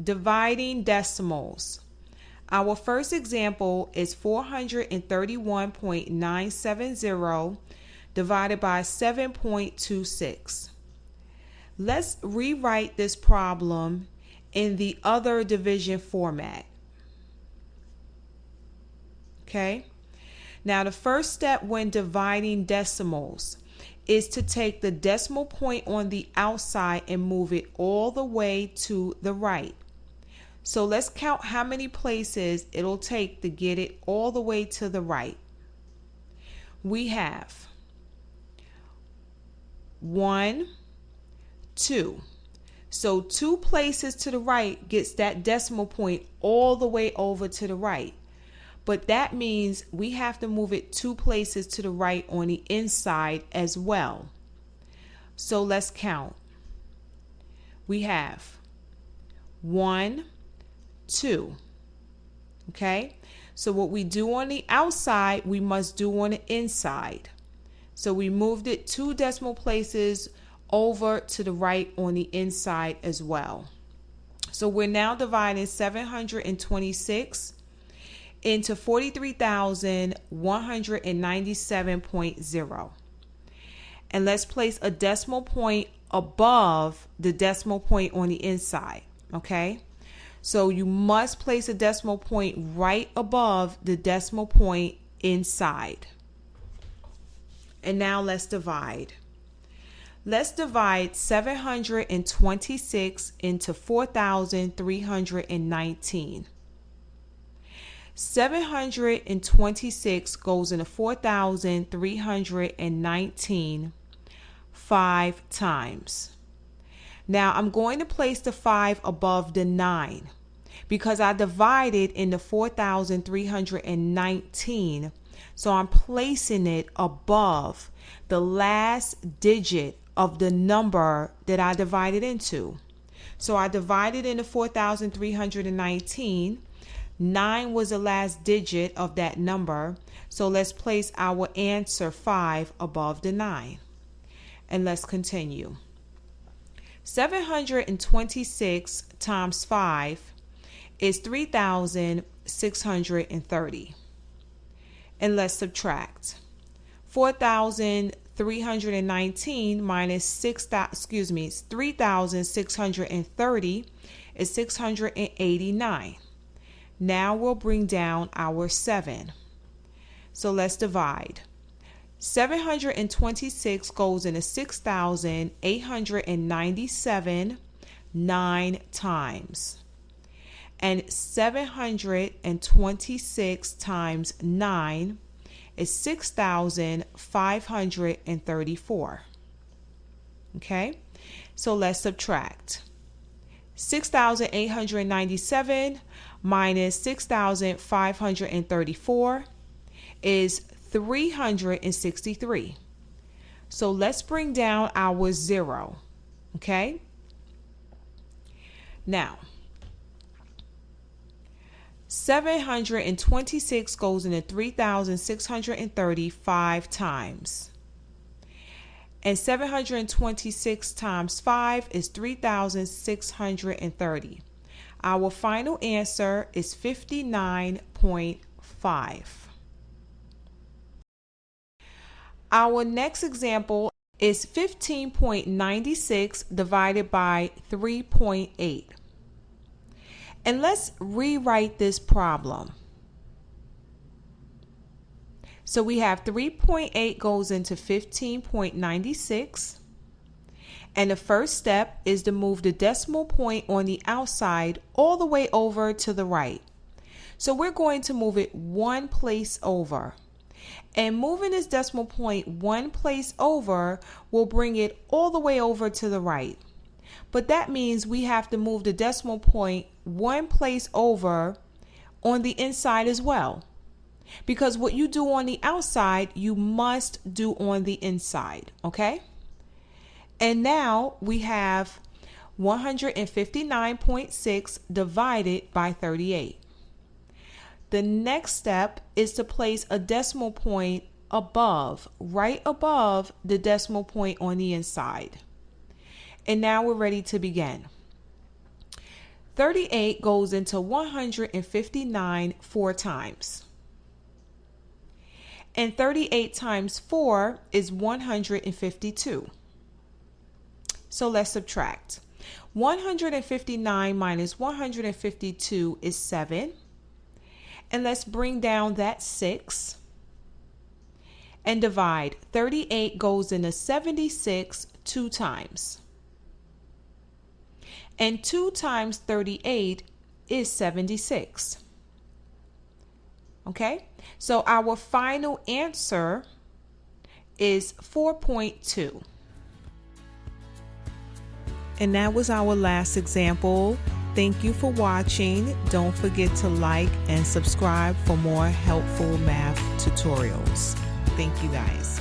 dividing decimals. Our first example is 431.970 divided by 7.26. Let's rewrite this problem in the other division format. Okay? Now, the first step when dividing decimals is to take the decimal point on the outside and move it all the way to the right. So let's count how many places it'll take to get it all the way to the right. We have 1, 2. So 2 places to the right gets that decimal point all the way over to the right. But that means we have to move it 2 places to the right on the inside as well. So let's count. We have 1, 2. Okay? So what we do on the outside, we must do on the inside. So we moved it 2 decimal places over to the right on the inside as well. So we're now dividing 726 into 43,197.0. And let's place a decimal point above the decimal point on the inside, okay? So you must place a decimal point right above the decimal point inside. And now let's divide. Let's divide 726 into 4,319. 726 goes into 4,319 5 times. Now I'm going to place the 5 above the 9 because I divided into 4,319. So I'm placing it above the last digit of the number that I divided into. So I divided into 4,319. 9 was the last digit of that number. So let's place our answer 5 above the 9. And let's continue. 726 times 5 is 3,630. And let's subtract. 4,319 minus 3,630 is 689. Now we'll bring down our 7. So let's divide. 726 goes into 6,897 9 times. And 726 times 9 is 6,534. Okay? So let's subtract. 6,897 minus 6,534 is 363. So let's bring down our 0. Okay? Now, 726 goes into 3,630 5 times. And 726 times 5 is 3,630. Our final answer is 59.5. Our next example is 15.96 divided by 3.8. And let's rewrite this problem. So we have 3.8 goes into 15.96. And the first step is to move the decimal point on the outside all the way over to the right. So we're going to move it 1 place over. And moving this decimal point 1 place over will bring it all the way over to the right. But that means we have to move the decimal point 1 place over on the inside as well. Because what you do on the outside, you must do on the inside, okay? And now we have 159.6 divided by 38. The next step is to place a decimal point above, right above the decimal point on the inside. And now we're ready to begin. 38 goes into 159 4 times. And 38 times 4 is 152. So let's subtract. 159 minus 152 is 7. And let's bring down that 6 and divide. 38 goes into 76 2 times. And 2 times 38 is 76. Okay? So our final answer is 4.2. And that was our last example. Thank you for watching. Don't forget to like and subscribe for more helpful math tutorials. Thank you guys.